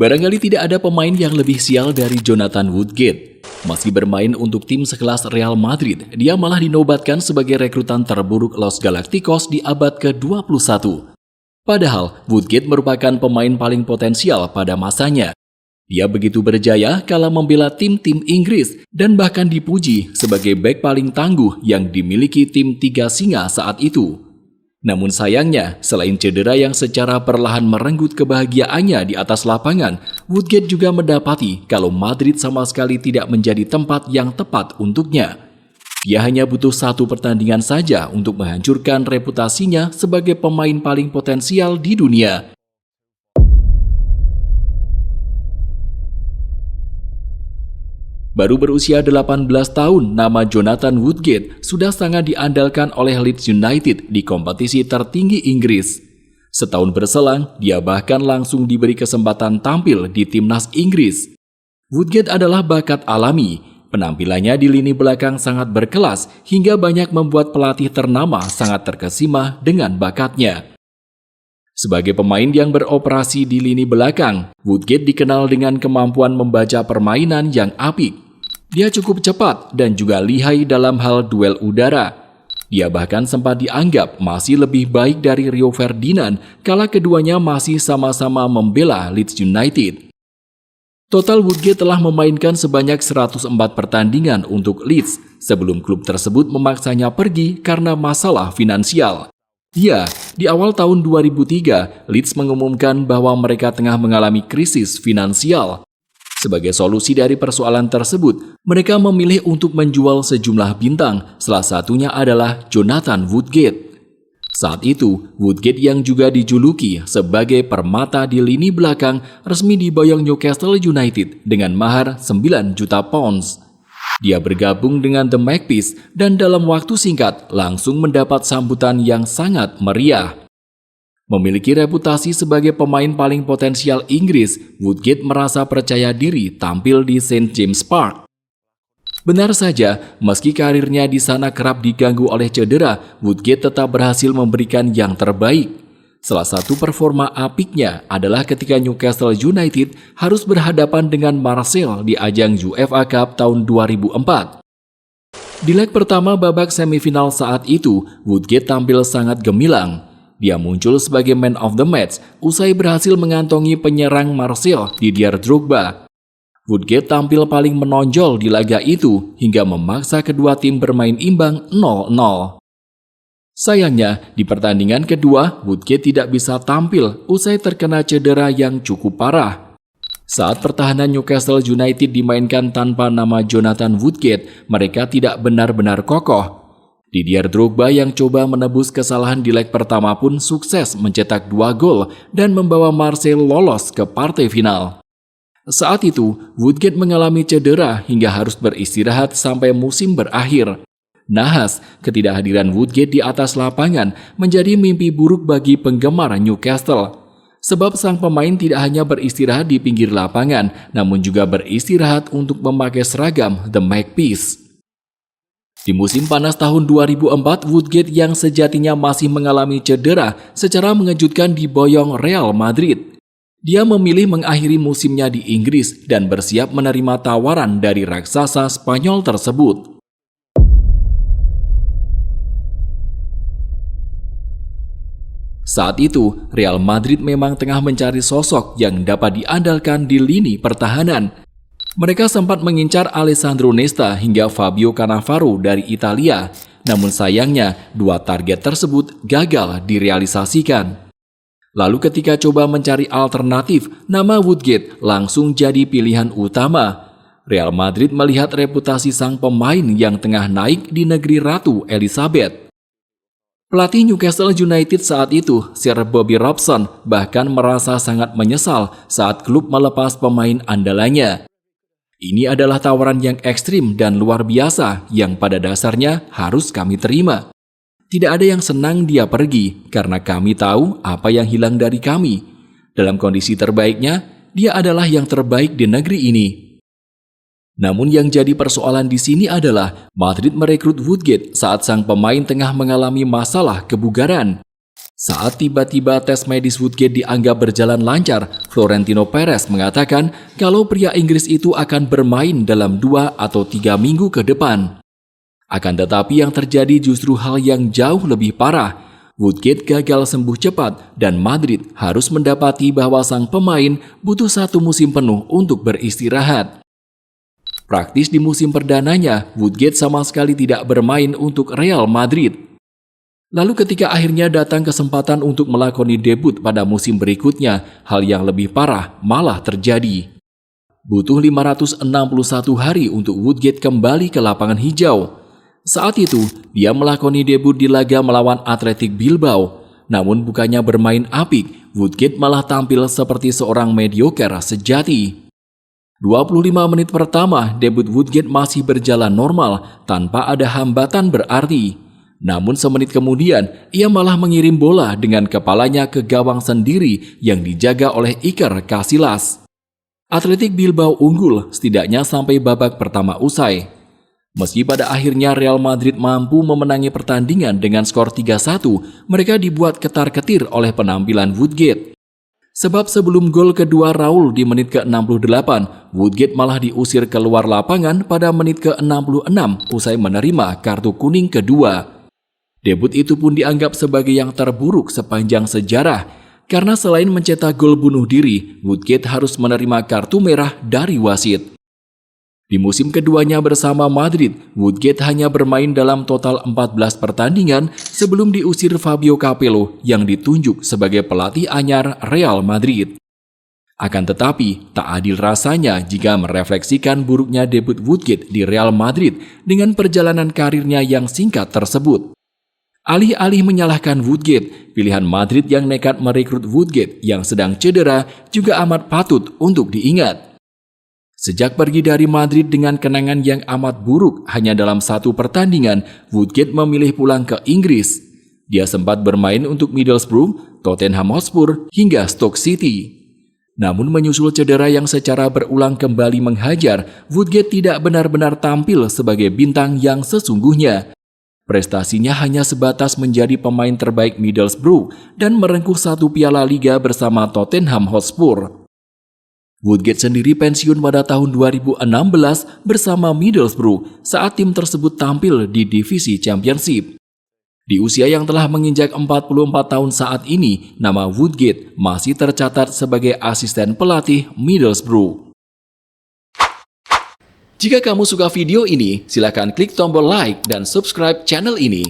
Barangkali tidak ada pemain yang lebih sial dari Jonathan Woodgate. Meski bermain untuk tim sekelas Real Madrid, dia malah dinobatkan sebagai rekrutan terburuk Los Galacticos di abad ke-21. Padahal, Woodgate merupakan pemain paling potensial pada masanya. Dia begitu berjaya kala membela tim-tim Inggris dan bahkan dipuji sebagai bek paling tangguh yang dimiliki tim tiga singa saat itu. Namun sayangnya, selain cedera yang secara perlahan merenggut kebahagiaannya di atas lapangan, Woodgate juga mendapati kalau Madrid sama sekali tidak menjadi tempat yang tepat untuknya. Dia hanya butuh satu pertandingan saja untuk menghancurkan reputasinya sebagai pemain paling potensial di dunia. Baru berusia 18 tahun, nama Jonathan Woodgate sudah sangat diandalkan oleh Leeds United di kompetisi tertinggi Inggris. Setahun berselang, dia bahkan langsung diberi kesempatan tampil di timnas Inggris. Woodgate adalah bakat alami. Penampilannya di lini belakang sangat berkelas hingga banyak membuat pelatih ternama sangat terkesima dengan bakatnya. Sebagai pemain yang beroperasi di lini belakang, Woodgate dikenal dengan kemampuan membaca permainan yang apik. Dia cukup cepat dan juga lihai dalam hal duel udara. Dia bahkan sempat dianggap masih lebih baik dari Rio Ferdinand kala keduanya masih sama-sama membela Leeds United. Total Woodgate telah memainkan sebanyak 104 pertandingan untuk Leeds sebelum klub tersebut memaksanya pergi karena masalah finansial. Ya, di awal tahun 2003, Leeds mengumumkan bahwa mereka tengah mengalami krisis finansial. Sebagai solusi dari persoalan tersebut, mereka memilih untuk menjual sejumlah bintang, salah satunya adalah Jonathan Woodgate. Saat itu, Woodgate yang juga dijuluki sebagai permata di lini belakang resmi diboyong Newcastle United dengan mahar 9 juta pounds. Dia bergabung dengan The Magpies dan dalam waktu singkat langsung mendapat sambutan yang sangat meriah. Memiliki reputasi sebagai pemain paling potensial Inggris, Woodgate merasa percaya diri tampil di St. James Park. Benar saja, meski karirnya di sana kerap diganggu oleh cedera, Woodgate tetap berhasil memberikan yang terbaik. Salah satu performa apiknya adalah ketika Newcastle United harus berhadapan dengan Marseille di ajang UEFA Cup tahun 2004. Di leg pertama babak semifinal saat itu, Woodgate tampil sangat gemilang. Dia muncul sebagai man of the match usai berhasil mengantongi penyerang Marseille Didier Drogba. Woodgate tampil paling menonjol di laga itu hingga memaksa kedua tim bermain imbang 0-0. Sayangnya, di pertandingan kedua, Woodgate tidak bisa tampil usai terkena cedera yang cukup parah. Saat pertahanan Newcastle United dimainkan tanpa nama Jonathan Woodgate, mereka tidak benar-benar kokoh. Didier Drogba yang coba menebus kesalahan di leg pertama pun sukses mencetak 2 gol dan membawa Marseille lolos ke partai final. Saat itu, Woodgate mengalami cedera hingga harus beristirahat sampai musim berakhir. Nahas, ketidakhadiran Woodgate di atas lapangan menjadi mimpi buruk bagi penggemar Newcastle. Sebab sang pemain tidak hanya beristirahat di pinggir lapangan, namun juga beristirahat untuk memakai seragam The Magpies. Di musim panas tahun 2004, Woodgate yang sejatinya masih mengalami cedera secara mengejutkan diboyong Real Madrid. Dia memilih mengakhiri musimnya di Inggris dan bersiap menerima tawaran dari raksasa Spanyol tersebut. Saat itu, Real Madrid memang tengah mencari sosok yang dapat diandalkan di lini pertahanan. Mereka sempat mengincar Alessandro Nesta hingga Fabio Cannavaro dari Italia, namun sayangnya dua target tersebut gagal direalisasikan. Lalu ketika coba mencari alternatif, nama Woodgate langsung jadi pilihan utama. Real Madrid melihat reputasi sang pemain yang tengah naik di negeri Ratu Elizabeth. Pelatih Newcastle United saat itu, Sir Bobby Robson, bahkan merasa sangat menyesal saat klub melepas pemain andalannya. Ini adalah tawaran yang ekstrim dan luar biasa yang pada dasarnya harus kami terima. Tidak ada yang senang dia pergi karena kami tahu apa yang hilang dari kami. Dalam kondisi terbaiknya, dia adalah yang terbaik di negeri ini. Namun yang jadi persoalan di sini adalah Madrid merekrut Woodgate saat sang pemain tengah mengalami masalah kebugaran. Saat tiba-tiba tes medis Woodgate dianggap berjalan lancar, Florentino Perez mengatakan kalau pria Inggris itu akan bermain dalam 2 atau 3 minggu ke depan. Akan tetapi yang terjadi justru hal yang jauh lebih parah. Woodgate gagal sembuh cepat dan Madrid harus mendapati bahwa sang pemain butuh 1 musim penuh untuk beristirahat. Praktis di musim perdananya, Woodgate sama sekali tidak bermain untuk Real Madrid. Lalu ketika akhirnya datang kesempatan untuk melakoni debut pada musim berikutnya, hal yang lebih parah malah terjadi. Butuh 561 hari untuk Woodgate kembali ke lapangan hijau. Saat itu, dia melakoni debut di laga melawan Athletic Bilbao. Namun bukannya bermain apik, Woodgate malah tampil seperti seorang mediocre sejati. 25 menit pertama, debut Woodgate masih berjalan normal tanpa ada hambatan berarti. Namun semenit kemudian, ia malah mengirim bola dengan kepalanya ke gawang sendiri yang dijaga oleh Iker Casillas. Athletic Bilbao unggul setidaknya sampai babak pertama usai. Meski pada akhirnya Real Madrid mampu memenangi pertandingan dengan skor 3-1, mereka dibuat ketar-ketir oleh penampilan Woodgate. Sebab sebelum gol kedua Raul di menit ke-68, Woodgate malah diusir keluar lapangan pada menit ke-66 usai menerima kartu kuning kedua. Debut itu pun dianggap sebagai yang terburuk sepanjang sejarah, karena selain mencetak gol bunuh diri, Woodgate harus menerima kartu merah dari wasit. Di musim keduanya bersama Madrid, Woodgate hanya bermain dalam total 14 pertandingan sebelum diusir Fabio Capello yang ditunjuk sebagai pelatih anyar Real Madrid. Akan tetapi, tak adil rasanya jika merefleksikan buruknya debut Woodgate di Real Madrid dengan perjalanan karirnya yang singkat tersebut. Alih-alih menyalahkan Woodgate, pilihan Madrid yang nekat merekrut Woodgate yang sedang cedera juga amat patut untuk diingat. Sejak pergi dari Madrid dengan kenangan yang amat buruk hanya dalam 1 pertandingan, Woodgate memilih pulang ke Inggris. Dia sempat bermain untuk Middlesbrough, Tottenham Hotspur, hingga Stoke City. Namun menyusul cedera yang secara berulang kembali menghajar, Woodgate tidak benar-benar tampil sebagai bintang yang sesungguhnya. Prestasinya hanya sebatas menjadi pemain terbaik Middlesbrough dan merengkuh 1 piala liga bersama Tottenham Hotspur. Woodgate sendiri pensiun pada tahun 2016 bersama Middlesbrough saat tim tersebut tampil di divisi Championship. Di usia yang telah menginjak 44 tahun saat ini, nama Woodgate masih tercatat sebagai asisten pelatih Middlesbrough. Jika kamu suka video ini, silakan klik tombol like dan subscribe channel ini.